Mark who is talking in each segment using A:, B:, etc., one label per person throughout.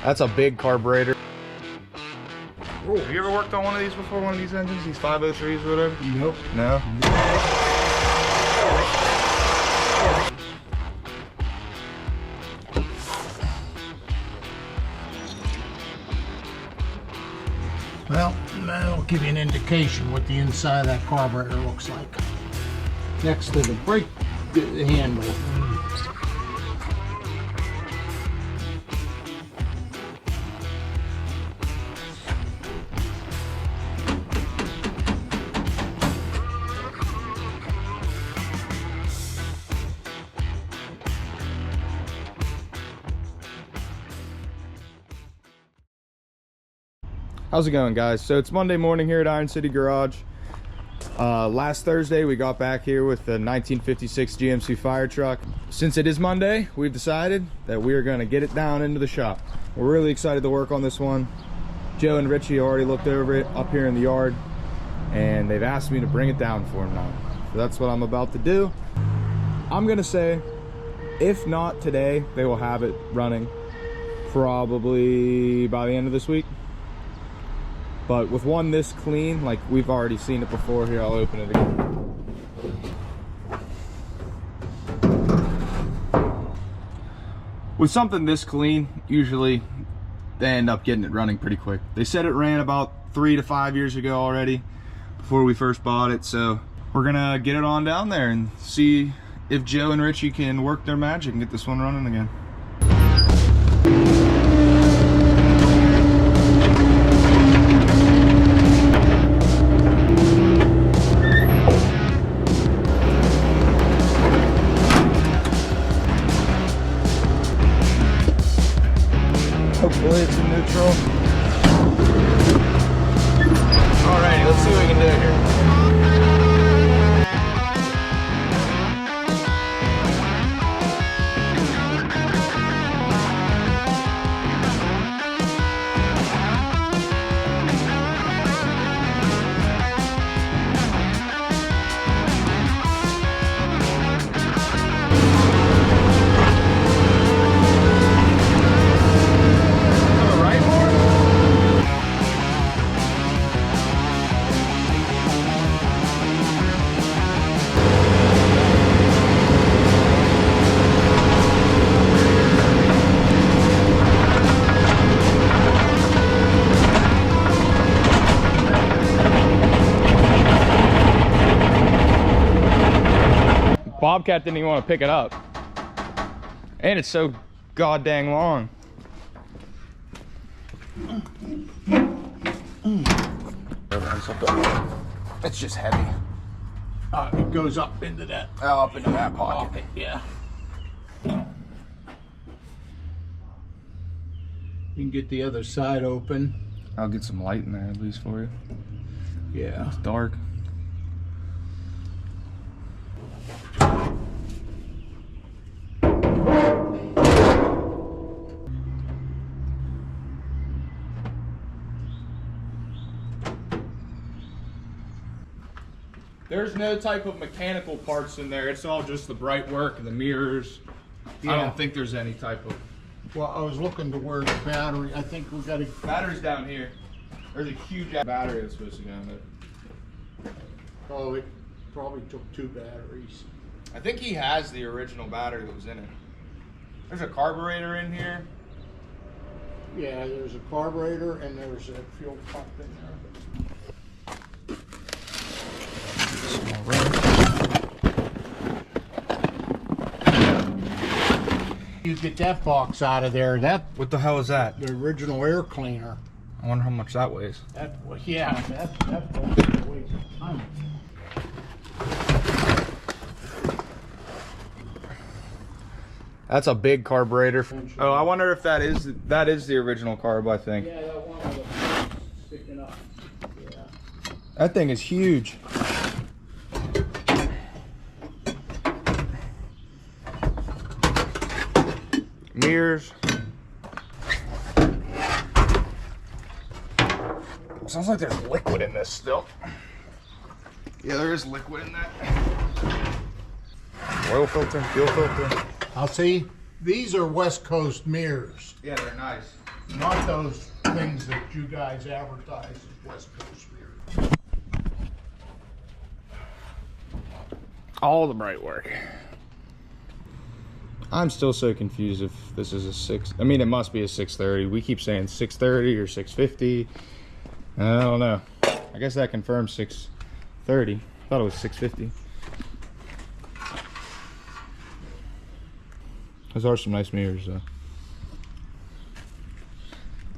A: That's a big carburetor.
B: Oh.
A: Have you ever worked on one of these before, one of these engines? These 503s or whatever?
B: Nope.
A: No?
B: Well, that'll give you an indication what the inside of that carburetor looks like. Next to the brake handle.
A: How's it going, guys? So it's Monday morning here at Iron City Garage. Last Thursday we got back here with the 1956 GMC fire truck. Since it is Monday, we've decided that we are going to get it down into the shop. We're really excited to work on this one. Joe and Richie already looked over it up here in the yard, and they've asked me to bring it down for them now. So that's what I'm about to do. I'm gonna say, if not today, they will have it running probably by the end of this week. But with one this clean, like we've already seen it before, here, I'll open it again. With something this clean, usually they end up getting it running pretty quick. They said it ran about 3 to 5 years ago already, before we first bought it. So we're gonna get it on down there and see if Joe and Richie can work their magic and get this one running again. Hopefully it's in neutral. Alrighty, let's see what we can do here. Bobcat didn't even want to pick it up. And it's so goddamn long. It's just heavy.
B: It goes up into that.
A: Oh, up into that pocket.
B: Yeah. You can get the other side open.
A: I'll get some light in there at least for you.
B: Yeah.
A: It's dark. There's no type of mechanical parts in there. It's all just the bright work and the mirrors. Yeah. I don't think there's any type of...
B: Well, I was looking to where the battery, I think we got to...
A: Battery's down here. There's a huge battery that's supposed to go in it.
B: Oh, it probably took 2 batteries.
A: I think he has the original battery that was in it. There's a carburetor in here.
B: Yeah, there's a carburetor and there's a fuel pump in there. You get that box out of there. That
A: What the hell is that?
B: the original air cleaner.
A: I wonder how much that weighs.
B: That yeah, that box weighs a ton.
A: That's a big carburetor. Oh, I wonder if that is the original carb, I think.
B: Yeah, that one with the sticking up. Yeah.
A: That thing is huge. Mirrors. Sounds like there's liquid in this still. Yeah, there is liquid in that. Oil filter, fuel filter.
B: I'll see. These are West Coast mirrors.
A: Yeah, they're nice.
B: Not those things that you guys advertise as West Coast beer.
A: All the bright work. I'm still so confused if this is a 6. I mean, it must be a 630. We keep saying 630 or 650. I don't know. I guess that confirms 630. I thought it was 650. Those are some nice mirrors, though.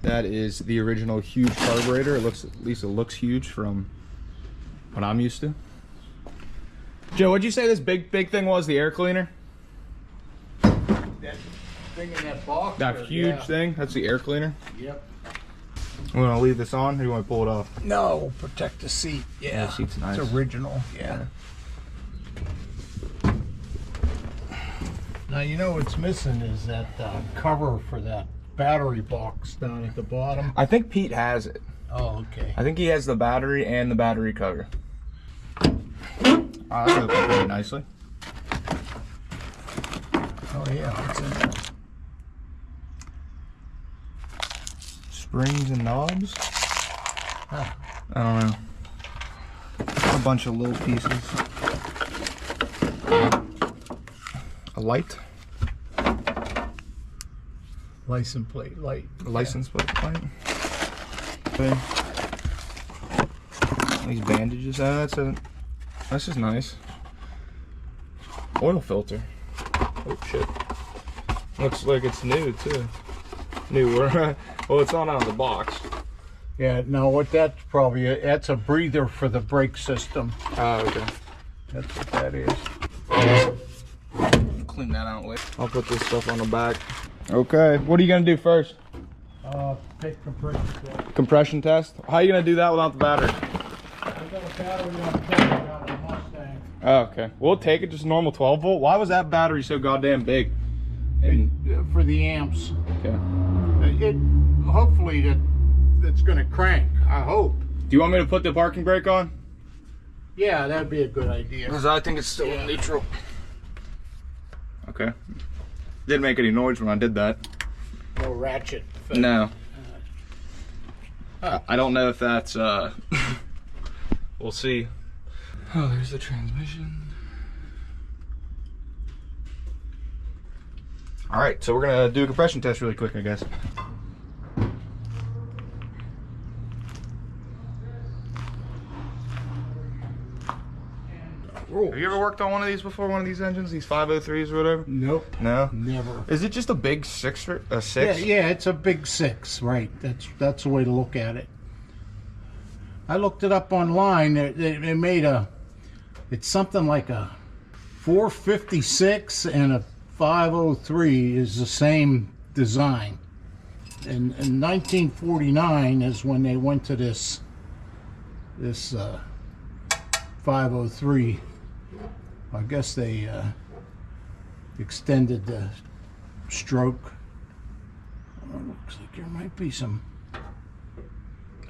A: That is the original huge carburetor. It looks, at least it looks huge from what I'm used to. Joe, what'd you say this big thing was? The air cleaner?
B: That thing in that box?
A: That huge thing? That's the air cleaner?
B: Yep.
A: You want to leave this on, or do you want to pull it off?
B: No, we'll protect the seat. Yeah,
A: the seat's nice.
B: It's original. Yeah. Now, you know what's missing is that cover for that battery box down at the bottom.
A: I think Pete has it.
B: Oh, okay.
A: I think he has the battery and the battery cover. Oh, that's open pretty nicely.
B: Oh, yeah. What's in there?
A: Springs and knobs?
B: Huh.
A: I don't know. A bunch of little pieces. A light.
B: License plate light.
A: License plate light. Okay. These bandages. That's just nice. Oil filter. Oh shit. Looks like it's new too. Newer. Well, it's not out of the box.
B: Yeah, no, what that's probably, that's a breather for the brake system.
A: Oh, okay.
B: That's what that is.
A: Clean that out later. I'll put this stuff on the back. Okay, what are you gonna do first?
B: Take compression test.
A: Compression test? How are you gonna do that without the battery?
B: I got a battery on the Mustang.
A: Oh, okay. We'll take it, just normal 12 volt. Why was that battery so goddamn big?
B: For the amps.
A: Okay.
B: Hopefully that's gonna crank. I hope.
A: Do you want me to put the parking brake on?
B: Yeah, that'd be a good idea.
A: Because I think it's still in neutral. Okay. Didn't make any noise when I did that.
B: No ratchet.
A: No. I don't know if that's we'll see. Oh, there's the transmission. All right, so we're gonna do a compression test really quick, I guess. Have you ever worked on one of these before? One of these engines, these 503s or whatever?
B: Nope.
A: No.
B: Never.
A: Is it just a big six?
B: Yeah, it's a big 6, right? That's the way to look at it. I looked it up online. They made it's something like a 456 and a 503 is the same design. And in 1949 is when they went to this 503. I guess they extended the stroke. Looks like there might be some.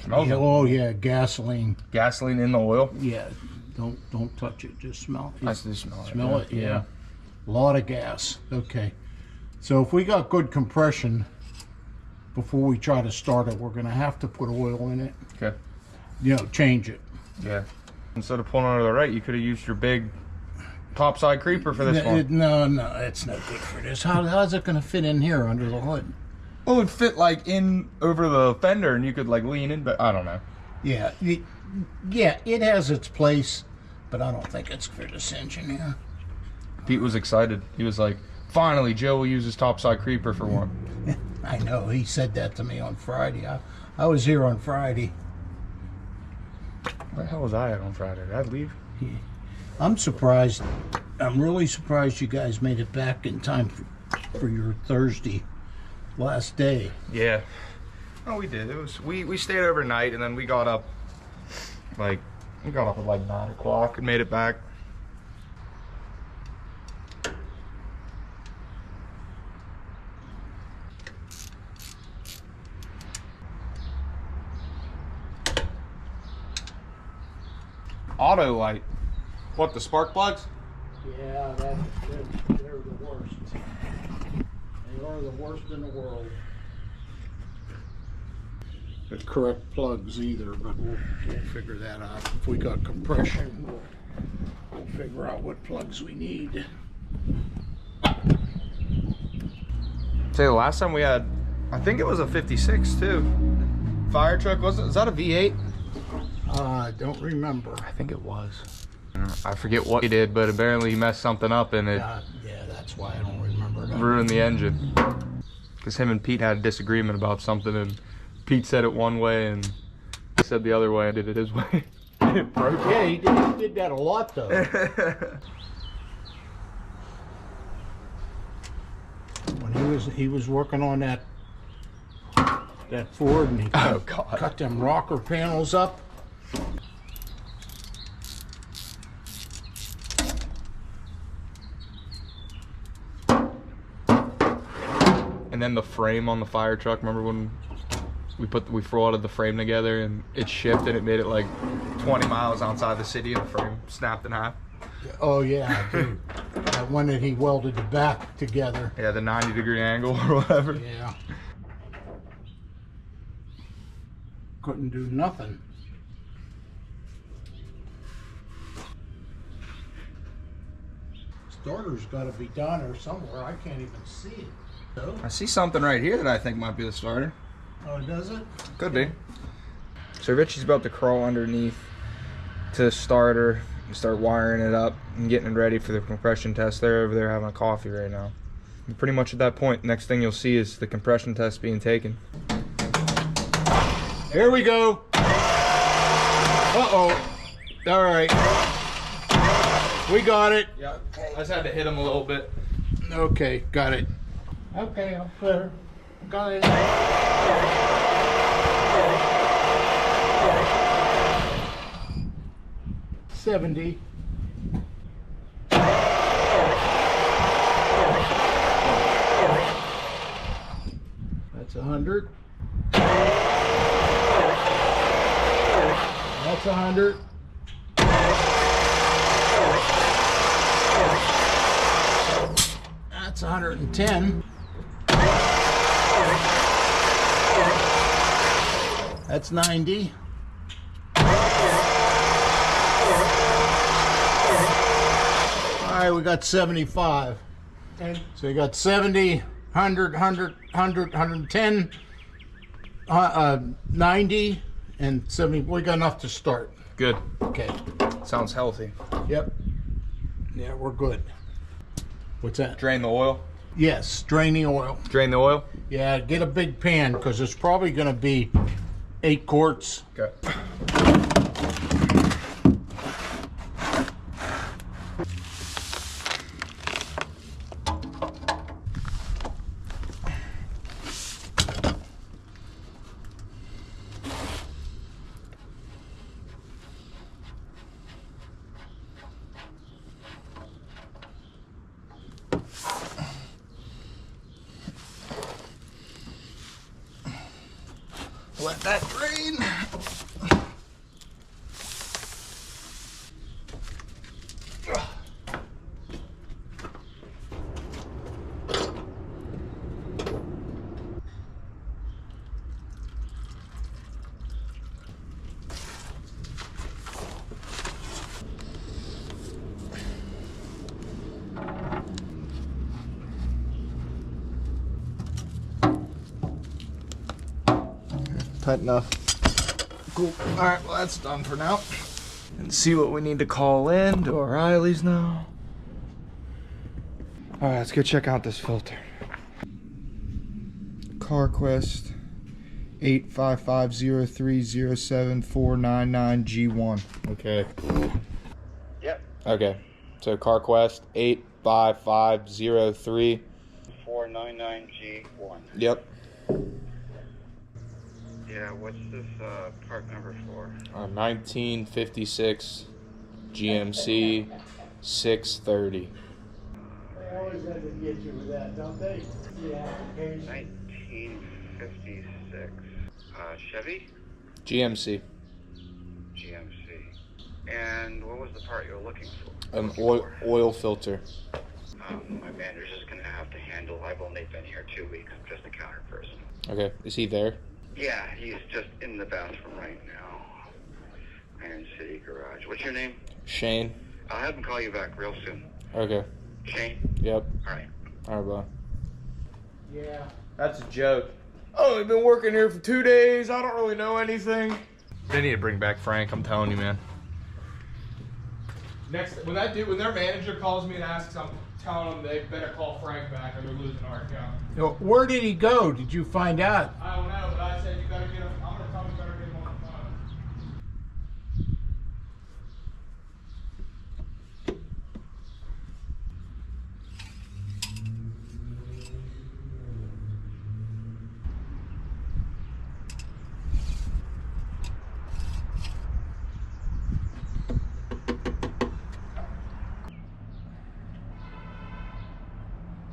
A: Smells
B: Yeah, oh yeah, gasoline.
A: Gasoline in the oil?
B: Yeah, don't touch it. Just smell it.
A: I still smell it.
B: Smell it. Yeah. A lot of gas. Okay. So if we got good compression before we try to start it, we're gonna have to put oil in it.
A: Okay.
B: You know, change it.
A: Yeah. Instead of pulling under the right, you could have used your big topside creeper for this one.
B: No, it's no good for this. How's it gonna fit in here under the hood?
A: Well, it would fit like in over the fender, and you could like lean in, but I don't know.
B: Yeah, it has its place, but I don't think it's for this engine here.
A: Pete was excited. He was like, finally, Joe will use his topside creeper for one.
B: I know, he said that to me on Friday. I was here on Friday.
A: Where the hell was I at on Friday? Did I leave?
B: I'm surprised. I'm really surprised you guys made it back in time for your Thursday last day.
A: Yeah. Oh, we did. It was we stayed overnight, and then we got up at like 9 o'clock and made it back. Auto light. What, the spark plugs?
B: Yeah, they're the worst. They are the worst in the world. the correct plugs either, but we'll figure that out. If we got compression, we'll figure out what plugs we need.
A: Say the last time we had, I think it was a 56 too. Fire truck, was that a V8?
B: I don't remember.
A: I think it was. I forget what he did, but apparently he messed something up and it
B: Yeah, that's why I don't remember that.
A: ruined the engine. Because him and Pete had a disagreement about something, and Pete said it one way and he said the other way and did it his way. It broke.
B: Yeah, he did that a lot though. When he was working on that Ford, and he cut them rocker panels up.
A: And then the frame on the fire truck, remember when we frotted the frame together and it shipped and it made it like 20 miles outside the city and the frame snapped in half?
B: Oh yeah, dude. That one that he welded the back together.
A: Yeah, the 90-degree angle or whatever.
B: Yeah. Couldn't do nothing. Starter's got to be down there somewhere. I can't even see it. So?
A: I see something right here that I think might be the starter.
B: Oh, does it?
A: Could be. So Richie's about to crawl underneath to the starter and start wiring it up and getting it ready for the compression test. They're over there having a coffee right now. And pretty much at that point, next thing you'll see is the compression test being taken.
B: Here we go. Uh-oh. All right. We got it.
A: Yeah, I just had to hit him a little bit.
B: Okay, got it. Okay, I'll put her. Got it. 70. That's 100. That's 100. That's 110. That's 90. All right, we got 75. So you got 70, 100, 100, 100, 110, 90, and 70. We got enough to start.
A: Good.
B: Okay.
A: Sounds healthy.
B: Yep. Yeah, we're good. What's that?
A: Drain the oil.
B: Yes, drain the oil.
A: Drain the oil?
B: Yeah, get a big pan because it's probably going to be 8 quarts.
A: Okay. Let that drain. Tight enough. Cool. All right, well that's done for now. And see what we need to call in to O'Reilly's now. All right, let's go check out this filter. CarQuest 85503074999G1. Okay.
C: Yep.
A: Okay. So CarQuest 85503.
C: 499G1.
A: Yep.
C: Yeah, what's this part number for?
A: 1956 GMC 630.
B: They always have to get you with that, don't they? The application.
C: 1956. Chevy?
A: GMC.
C: GMC. And what was the part you were looking for?
A: An oil filter.
C: My manager's just going to have to handle. I've only been here 2 weeks. I'm just a counter person.
A: Okay. Is he there?
C: Yeah, he's just in the bathroom right now. Iron City Garage. What's your name?
A: Shane.
C: I'll have him call you back real soon.
A: Okay.
C: Shane?
A: Yep.
C: Alright.
A: Alright, bye.
B: Yeah.
A: That's a joke. Oh, I've been working here for 2 days. I don't really know anything. They need to bring back Frank, I'm telling you, man. Next, when their manager calls me and asks, I'm telling them they better call Frank back or they're losing our account.
B: Where did he go? Did you find out?
A: I don't know, but I said you better get him. I'm gonna tell him you better get him on the phone.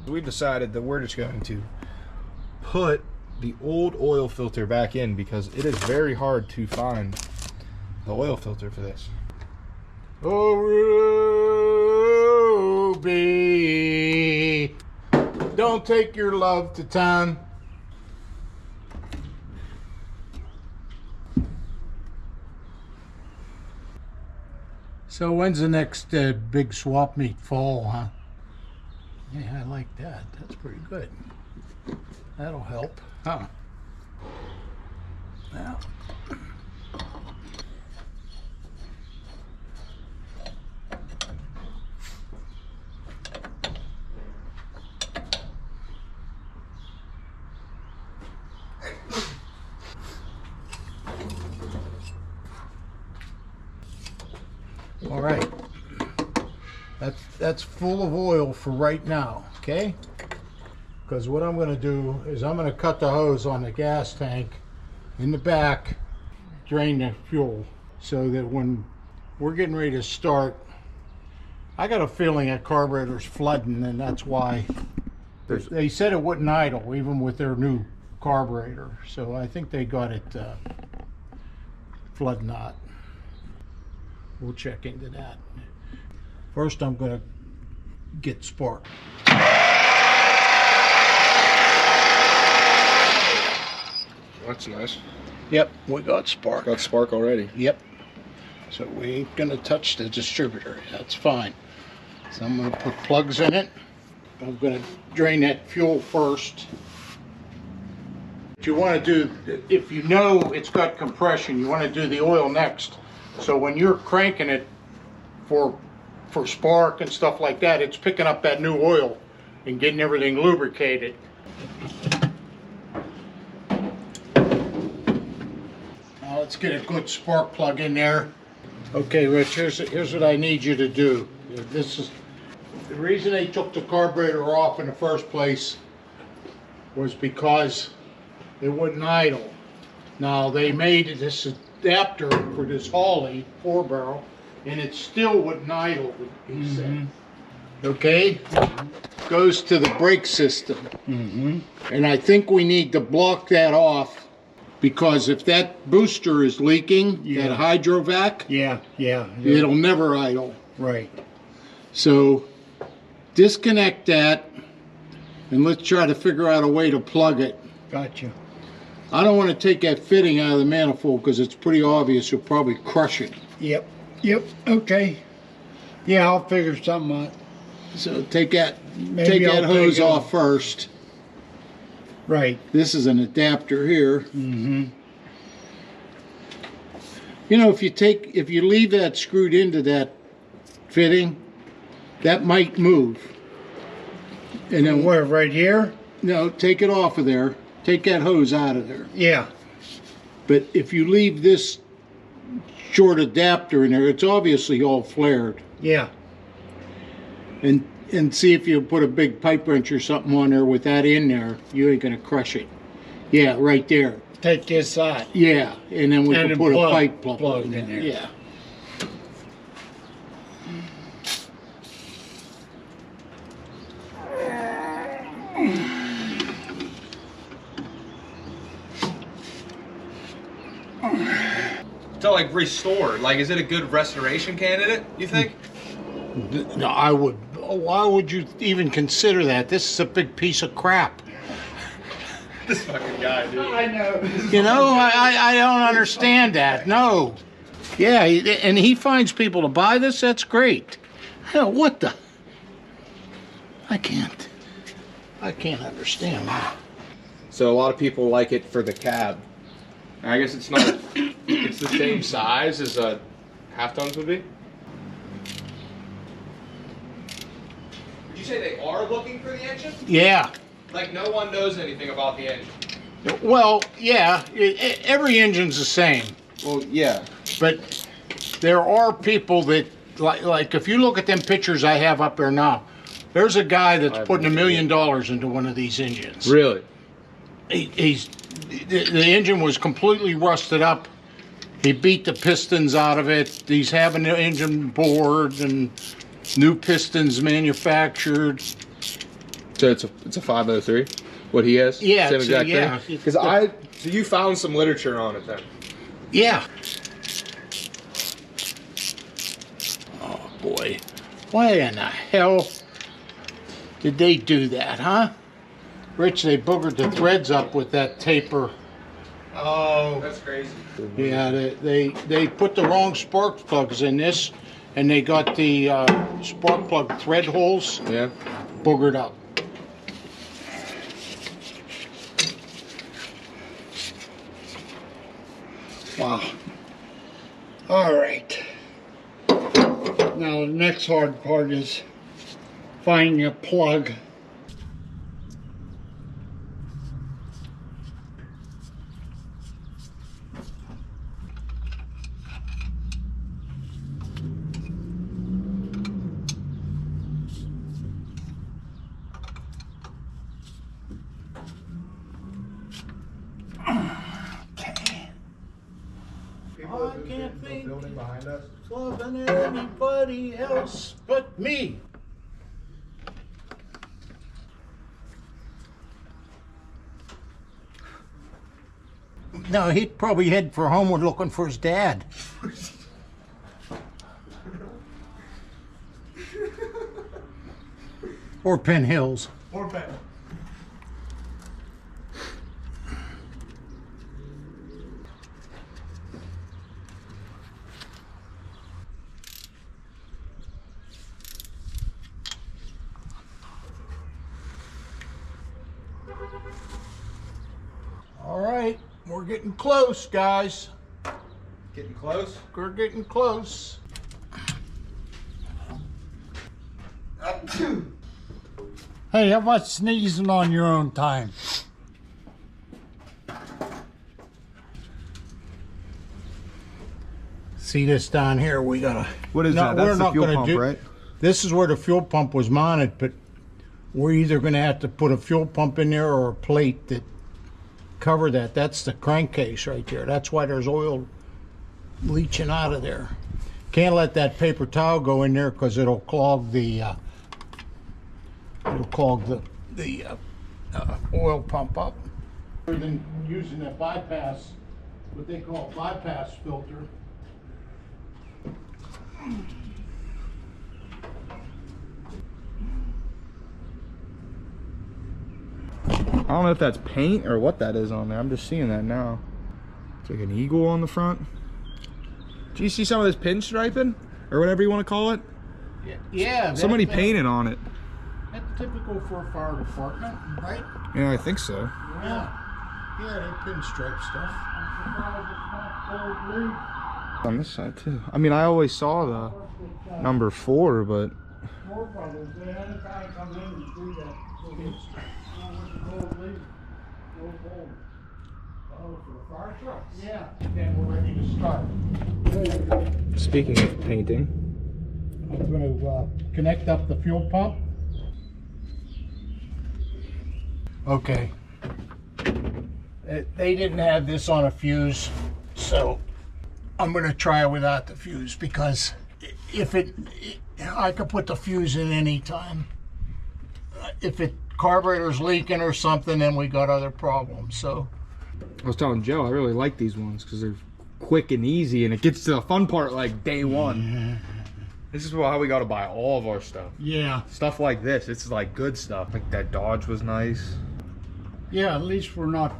A: We've decided that we're just going to put the old oil filter back in because it is very hard to find the oil filter for this.
B: Oh, Ruby, don't take your love to town. So when's the next big swap meet? Fall, huh? Yeah, I like that. That's pretty good. That'll help, huh? Now. All right. That's full of oil for right now, okay? Because what I'm going to do is I'm going to cut the hose on the gas tank in the back, drain the fuel, so that when we're getting ready to start, I got a feeling that carburetor's flooding, and that's why they said it wouldn't idle even with their new carburetor. So I think they got it flood knot. We'll check into that. First, I'm going to get spark.
A: That's nice.
B: Yep, we got spark.
A: Got spark already.
B: Yep. So we ain't going to touch the distributor. That's fine. So I'm going to put plugs in it. I'm going to drain that fuel first. What you want to do, if you know it's got compression, you want to do the oil next. So when you're cranking it for spark and stuff like that, it's picking up that new oil and getting everything lubricated. Now let's get a good spark plug in there. Okay, Rich, here's what I need you to do. This is the reason they took the carburetor off in the first place, was because it wouldn't idle. Now they made this adapter for this Hawley 4-barrel, and it still wouldn't idle, he said. Okay? Goes to the brake system. And I think we need to block that off, because if that booster is leaking, that hydrovac, it'll never idle. Right. So disconnect that, and let's try to figure out a way to plug it. Gotcha. I don't want to take that fitting out of the manifold because it's pretty obvious you'll probably crush it. Yep. Okay. Yeah, I'll figure something out. So take that hose off first. Right. This is an adapter here. You know, if you leave that screwed into that fitting, that might move. And then where, right here? No, take it off of there. Take that hose out of there. Yeah. But if you leave this short adapter in there, it's obviously all flared. Yeah. And see if you put a big pipe wrench or something on there with that in there, you ain't gonna crush it. Yeah, right there. Take this out. Yeah, and then we can put a pipe plug in there. Yeah.
A: To like restore, like, is it a good restoration candidate, you think?
B: No, why would you even consider that? This is a big piece of crap.
A: This fucking guy, dude.
B: I know. You know, I don't understand that. No. Yeah, and he finds people to buy this. That's great. Hell, what the? I can't understand that.
A: So a lot of people like it for the cab. I guess it's not. It's the same size as a half tons would be. Would you say they are looking for the engine?
B: Yeah.
A: Like no one knows anything about the engine.
B: Well, yeah. Every engine's the same.
A: Well, yeah.
B: But there are people that, like if you look at them pictures I have up there now, there's a guy that's putting $1 million into one of these engines.
A: Really?
B: The engine was completely rusted up. He beat the pistons out of it. He's having the engine bored and new pistons manufactured.
A: So it's a 503. What he has?
B: Yeah,
A: Same exact
B: yeah.
A: thing. Because so you found some literature on it then?
B: Yeah. Oh boy, why in the hell did they do that, huh? Rich, they boogered the threads up with that taper.
A: Oh, that's crazy.
B: Yeah, they put the wrong spark plugs in this, and they got the spark plug thread holes boogered up. Wow. All right. Now the next hard part is finding a plug. I can't think of anybody else but me. No, he'd probably head for Homewood looking for his dad. Or Penn Hills.
A: Or Penn.
B: All right, we're getting close, guys.
A: Getting close?
B: We're getting close. Hey, how about sneezing on your own time? See this down here? We gotta.
A: What is that? That's the fuel pump, right?
B: This is where the fuel pump was mounted, but we're either gonna have to put a fuel pump in there or a plate that cover that. That's the crankcase right there. That's why there's oil leaching out of there. Can't let that paper towel go in there because it'll clog the oil pump up. Rather than using a bypass, what they call a bypass filter.
A: I don't know if that's paint or what that is on there. I'm just seeing that now. It's like an eagle on the front. Do you see some of this pinstriping? Or whatever you want to call it?
B: Yeah.
A: Somebody painted on it.
B: That's typical for a fire department, right?
A: Yeah, I think so.
B: Yeah. Yeah, they pinstripe stuff. I'm surprised it's not gold leaf.
A: On this side too. I mean, I always saw the number 4, but...
B: More problems. They had a guy come in and do that. So it's with the gold leaf. Gold gold. Oh, for the fire truck? Yeah. Then we're ready to start.
A: Speaking of painting.
B: I'm going to connect up the fuel pump. Okay. They didn't have this on a fuse, so I'm going to try it without the fuse because I could put the fuse in any time. If carburetor's leaking or something, then we got other problems. So
A: I was telling Joe, I really like these ones because they're quick and easy, and it gets to the fun part like day one. This is how we got to buy all of our stuff.
B: Yeah.
A: Stuff like this, it's like good stuff. Like that Dodge was nice.
B: Yeah, at least we're not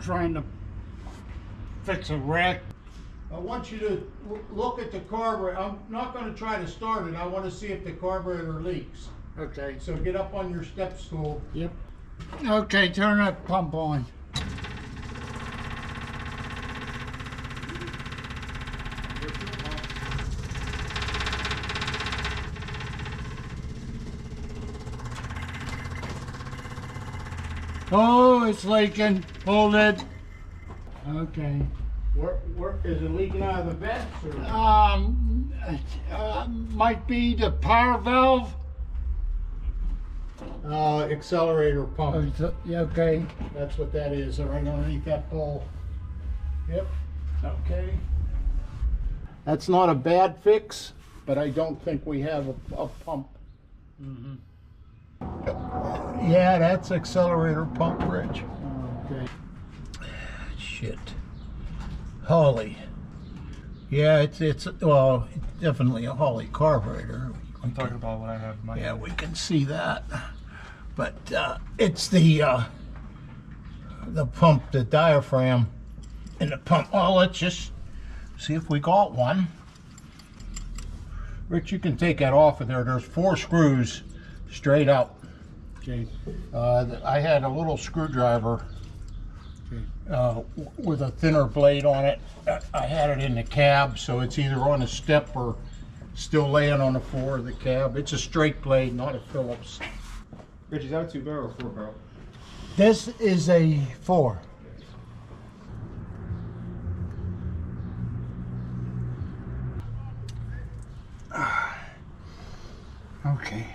B: trying to fix a wreck. I want you to look at the carburetor. I'm not going to try to start it. I want to see if the carburetor leaks.
D: Okay.
B: So get up on your step stool.
D: Yep. Okay, turn that pump on. Oh, it's leaking. Hold it. Okay.
B: Where is it leaking out of the vents?
D: Might be the power valve.
B: Accelerator pump.
D: Yeah, okay.
B: That's what that is, right underneath that bowl. Yep. Okay. That's not a bad fix, but I don't think we have a pump.
D: Mm-hmm.
B: Yeah, that's accelerator pump, Rich.
D: Okay.
B: Shit. Holy. Yeah, it's well, definitely a Holley carburetor.
A: I'm talking about what I have in my
B: Yeah, we can see that. But it's the pump, the diaphragm in the pump. Well, let's just see if we got one. Rich, you can take that off of there. There's 4 screws straight out.
D: Okay.
B: I had a little screwdriver with a thinner blade on it. I had it in the cab, so it's either on a step or still laying on the floor of the cab. It's a straight blade, not a Phillips.
A: Richie, is that a 2-barrel or 4-barrel?
D: This is a 4. Okay.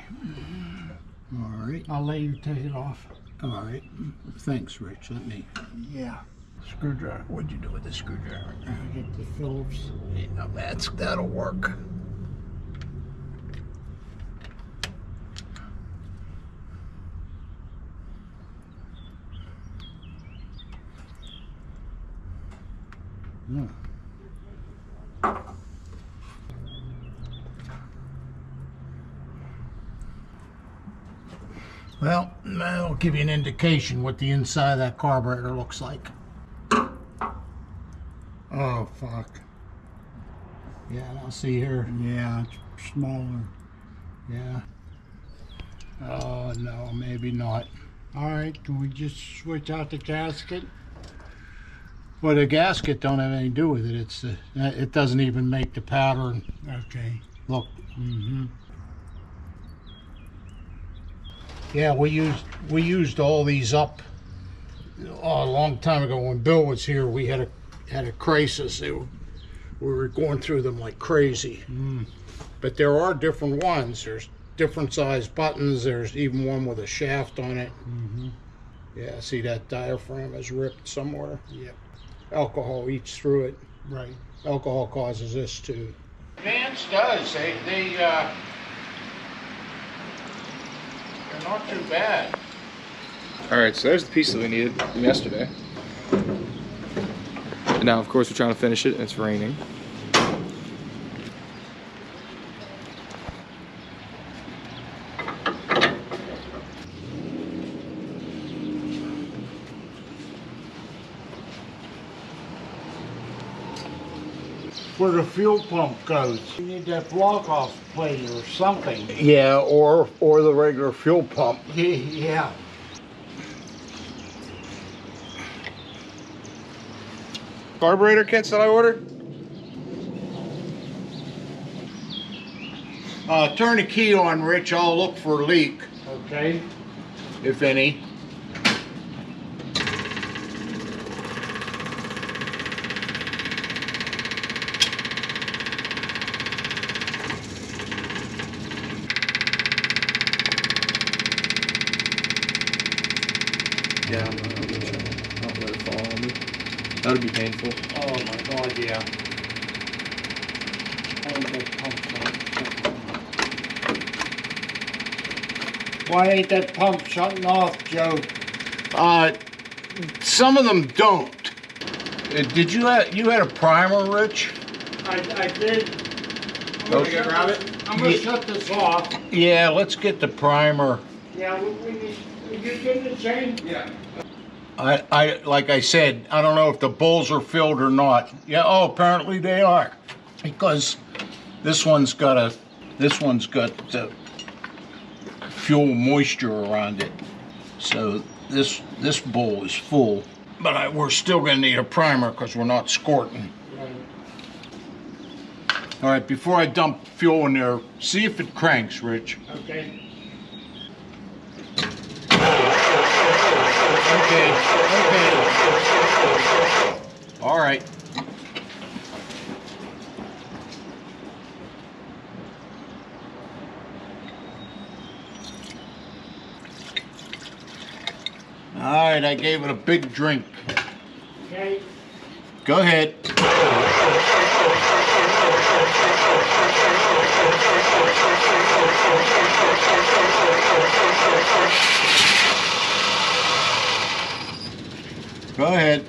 B: All right.
D: I'll let you take it off.
B: All right. Thanks, Rich. Let me.
D: Yeah.
B: Screwdriver. What'd you do with the screwdriver?
D: Get the Phillips.
B: Yeah, that'll work.
D: Yeah.
B: Well, that'll give you an indication what the inside of that carburetor looks like.
D: Oh, fuck.
B: Yeah, I'll see here.
D: Yeah, it's smaller.
B: Yeah. Oh, no, maybe not.
D: All right, can we just switch out the gasket?
B: Well, the gasket don't have anything to do with it. It doesn't even make the pattern
D: Okay.
B: look.
D: Mm-hmm.
B: Yeah, we used all these up a long time ago when Bill was here. We had a crisis. We were going through them like crazy. But there are different ones. There's different size buttons. There's even one with a shaft on it.
D: Mm-hmm.
B: Yeah, see that diaphragm is ripped somewhere.
D: Yep.
B: Alcohol eats through it.
D: Right.
B: Alcohol causes this too. Vance does. They're not too bad.
A: All right, so there's the piece that we needed from yesterday. And now, of course, we're trying to finish it, and it's raining.
D: Where the fuel pump goes. You need that block-off plate or something.
B: Yeah, or the regular fuel pump.
D: Yeah.
A: Carburetor kits that I ordered?
B: Turn the key on, Rich. I'll look for a leak,
D: Okay.
B: if any.
A: Yeah, I'll let it fall on me. That would be painful.
D: Oh my God, yeah. Why ain't that pump shutting off, Joe?
B: Some of them don't. Did you had a primer, Rich?
D: I did.
A: Oh, you gotta grab it?
D: I'm gonna shut this off.
B: Yeah, let's get the primer.
D: Yeah, we need You did the same?
A: Yeah.
B: I like I said, I don't know if the bowls are filled or not. Yeah, oh, apparently they are. Because this one's got fuel moisture around it. So this bowl is full. But we're still gonna need a primer because we're not squirting. All right, before I dump fuel in there, see if it cranks, Rich.
D: Okay.
B: Okay. All right. All right, I gave it a big drink.
D: Okay.
B: Go ahead. Go ahead.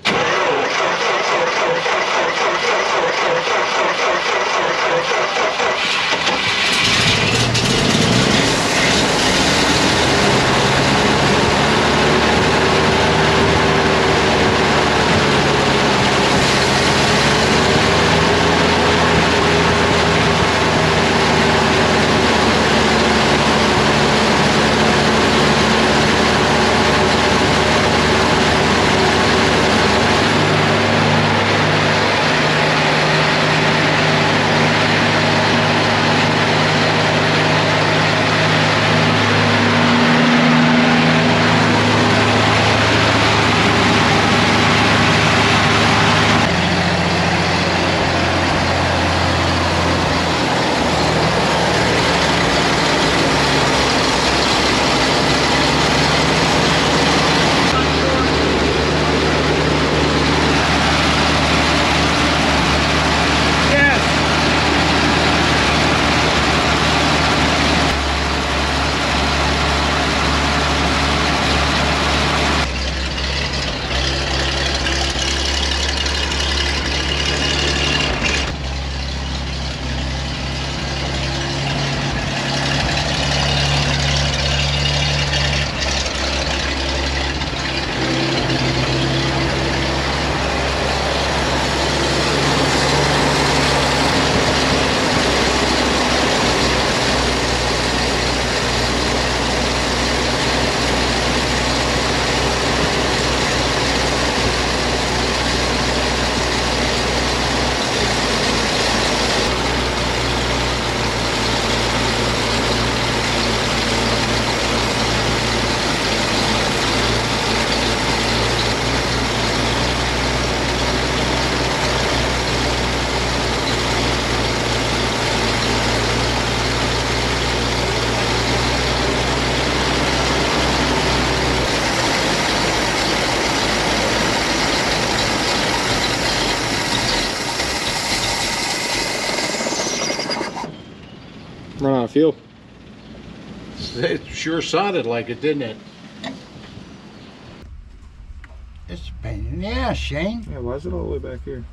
A: Run out of fuel.
B: It sure sounded like it, didn't it? It's a pain in the ass, Shane.
A: Yeah, why is it all the way back here?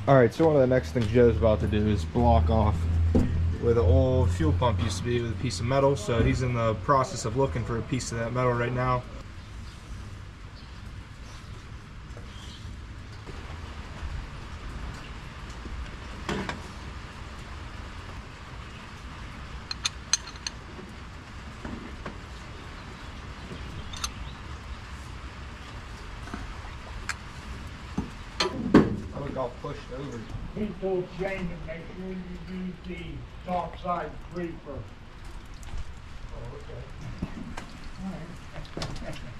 A: Alright, so one of the next things Joe's about to do is block off where the old fuel pump used to be with a piece of metal. So he's in the process of looking for a piece of that metal right now. All pushed over.
D: He told Shane to make sure you use the top side creeper.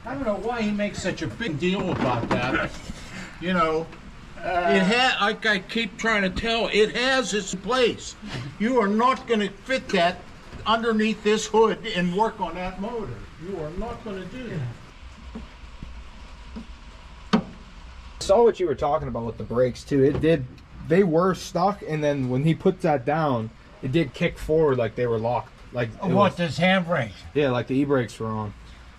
B: I don't know why he makes such a big deal about that. You know, it has, like I keep trying to tell, it has its place. You are not going to fit that underneath this hood and work on that motor. You are not going to do that.
A: Saw what you were talking about with the brakes too. They were stuck, and then when he put that down, it did kick forward like they were locked. Like
D: What, this handbrake?
A: Yeah, like the e-brakes were on.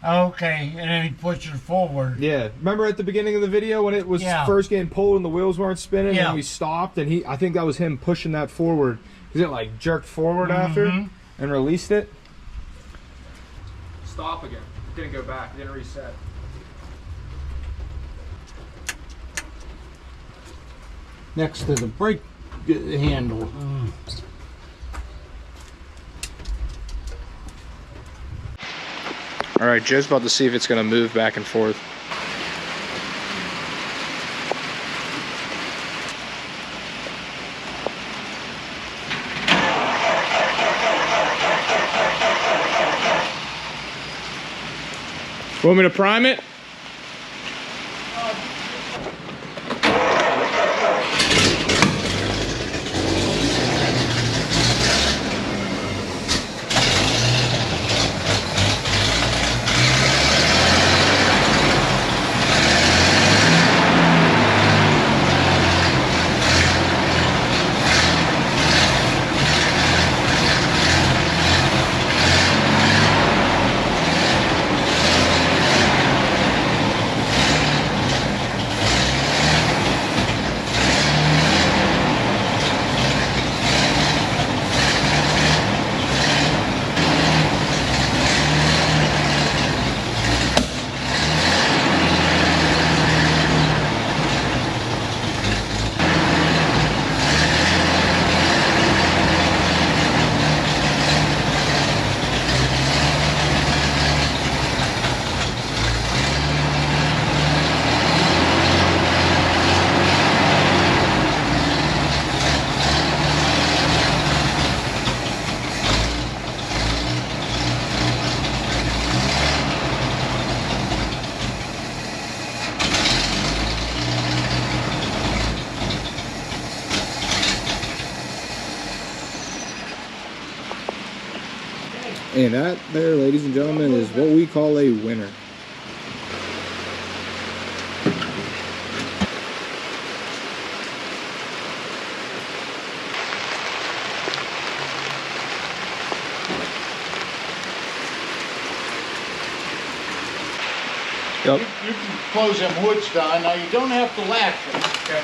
D: Okay, and then he pushed it forward.
A: Yeah, remember at the beginning of the video when it was
D: Yeah.
A: first getting pulled and the wheels weren't spinning
D: Yeah.
A: and we stopped and I think that was him pushing that forward because it like jerked forward after and released it. Stop again. It didn't go back. It didn't reset.
B: Next to the brake handle.
A: All right, Joe's about to see if it's going to move back and forth. Want me to prime it? And that there, ladies and gentlemen, is what we call a winner. Yep.
B: You can close them hoods down. Now you don't have to latch them.
A: Okay.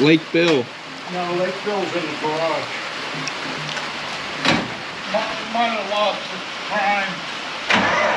A: Lake Bill.
B: No, Lake Bill's in the garage. Might have lost its prime.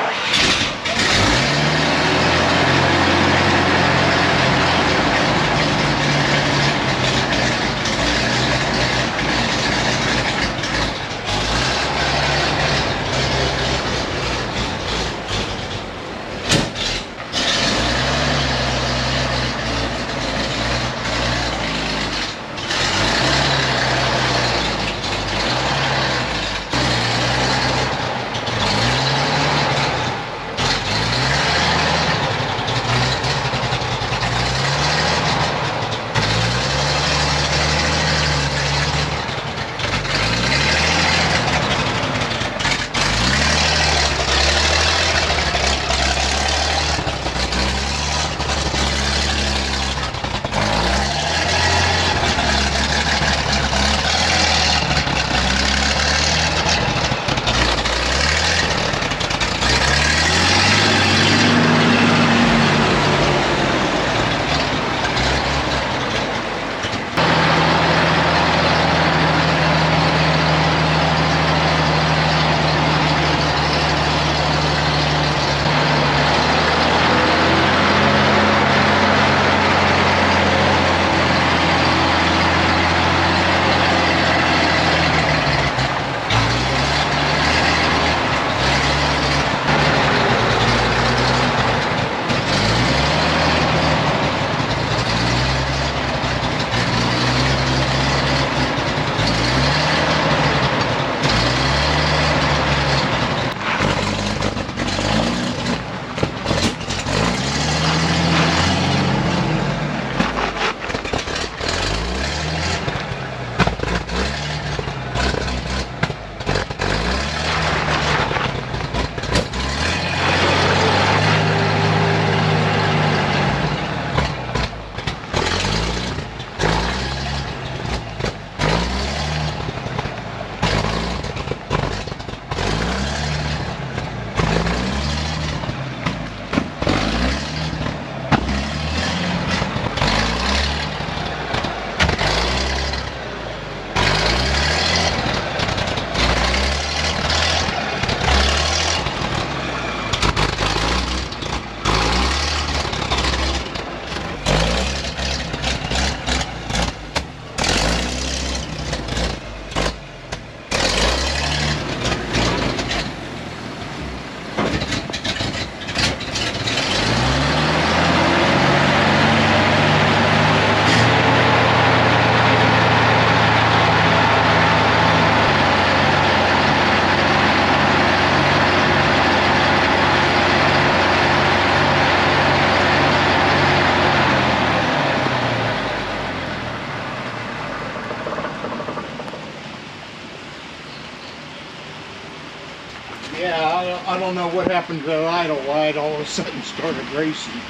B: Yeah, I don't know what happened to the idle, why it all of a sudden started racing.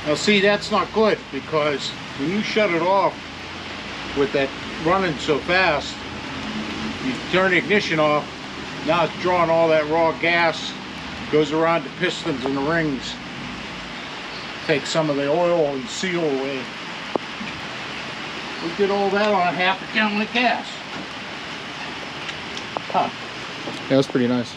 B: Now see, that's not good, because when you shut it off with that running so fast, you turn the ignition off, now it's drawing all that raw gas, goes around the pistons and the rings, takes some of the oil and seal away. We did all that on a half a gallon of gas. Huh.
A: Yeah, that's pretty nice.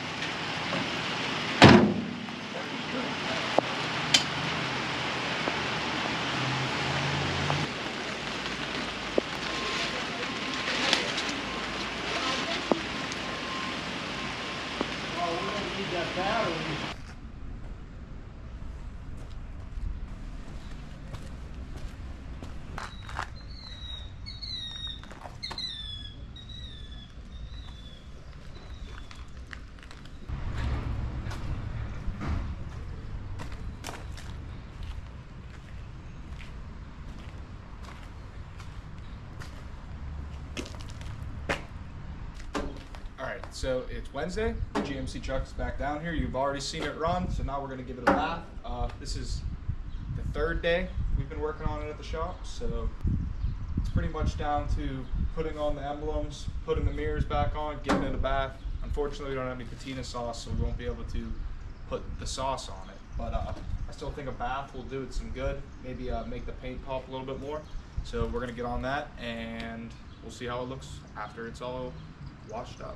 A: Alright, so it's Wednesday. The GMC truck is back down here. You've already seen it run, so now we're going to give it a bath. This is the third day we've been working on it at the shop, so it's pretty much down to putting on the emblems, putting the mirrors back on, giving it a bath. Unfortunately, we don't have any patina sauce, so we won't be able to put the sauce on it. But I still think a bath will do it some good. Maybe make the paint pop a little bit more. So we're going to get on that, and we'll see how it looks after it's all washed up.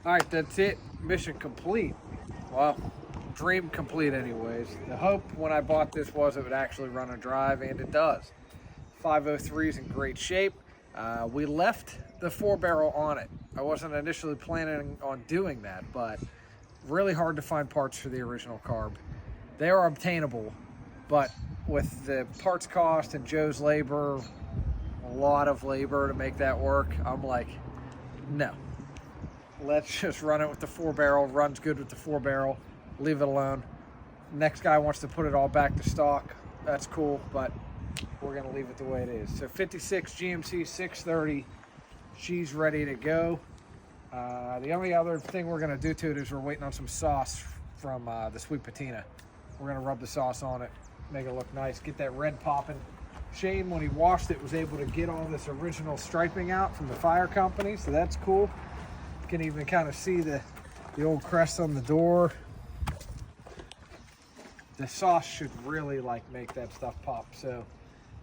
E: All right, that's it. Mission complete. Well, dream complete anyways. The hope when I bought this was it would actually run a drive, and it does. 503 is in great shape. We left the 4-barrel on it. I wasn't initially planning on doing that, but really hard to find parts for the original carb. They are obtainable, but with the parts cost and Joe's labor, a lot of labor to make that work, I'm like, no. Let's just run it with the 4-barrel. Runs good with the 4-barrel. Leave it alone. Next guy wants to put it all back to stock. That's cool, but we're going to leave it the way it is. So 56 GMC 630. She's ready to go. The only other thing we're going to do to it is we're waiting on some sauce from the Sweet Patina. We're gonna rub the sauce on it, make it look nice, get that red popping. Shane, when he washed it, was able to get all this original striping out from the fire company, so that's cool. You can even kind of see the old crest on the door. The sauce should really like make that stuff pop. So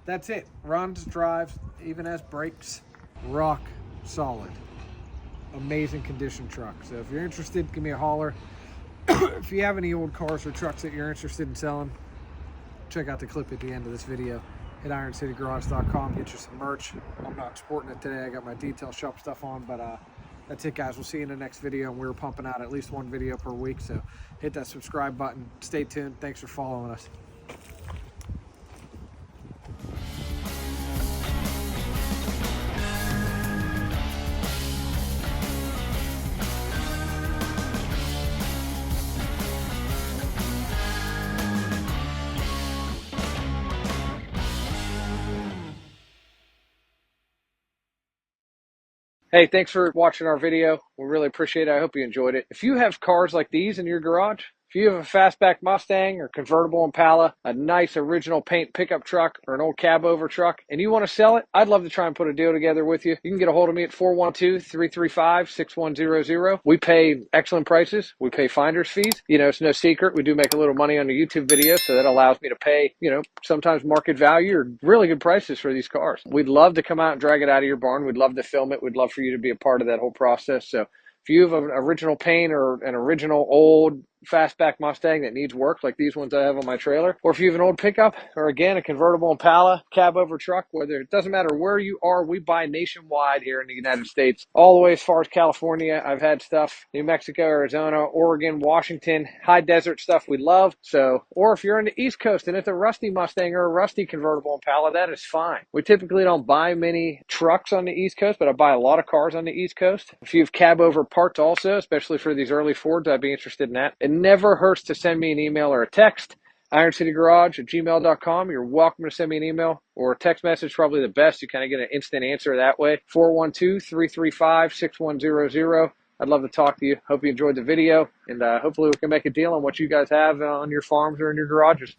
E: that's it. Runs, drives, even has brakes. Rock solid. Amazing condition truck. So if you're interested, give me a holler. If you have any old cars or trucks that you're interested in selling, check out the clip at the end of this video. Hit IronCityGarage.com, get you some merch. I'm not sporting it today. I got my detail shop stuff on, but that's it, guys. We'll see you in the next video, and we're pumping out at least one video per week, so hit that subscribe button. Stay tuned. Thanks for following us. Hey, thanks for watching our video. We really appreciate it. I hope you enjoyed it. If you have cars like these in your garage, if you have a fastback Mustang or convertible Impala, a nice original paint pickup truck or an old cab over truck, and you want to sell it, I'd love to try and put a deal together with you. You can get a hold of me at 412-335-6100. We pay excellent prices. We pay finder's fees. You know, it's no secret. We do make a little money on the YouTube videos, so that allows me to pay, you know, sometimes market value or really good prices for these cars. We'd love to come out and drag it out of your barn. We'd love to film it. We'd love for you to be a part of that whole process. So if you have an original paint or an original old fastback Mustang that needs work, like these ones I have on my trailer, or if you have an old pickup, or again, a convertible Impala, cab over truck, whether it doesn't matter where you are, we buy nationwide here in the United States, all the way as far as California. I've had stuff, New Mexico, Arizona, Oregon, Washington, high desert stuff we love. So, or if you're in the East Coast and it's a rusty Mustang or a rusty convertible Impala, that is fine. We typically don't buy many trucks on the East Coast, but I buy a lot of cars on the East Coast. If you have cab over parts also, especially for these early Fords, I'd be interested in that. It never hurts to send me an email or a text. IronCityGarage@gmail.com. You're welcome to send me an email or a text message, probably the best. You kind of get an instant answer that way. 412-335-6100. I'd love to talk to you. Hope you enjoyed the video, and hopefully we can make a deal on what you guys have on your farms or in your garages.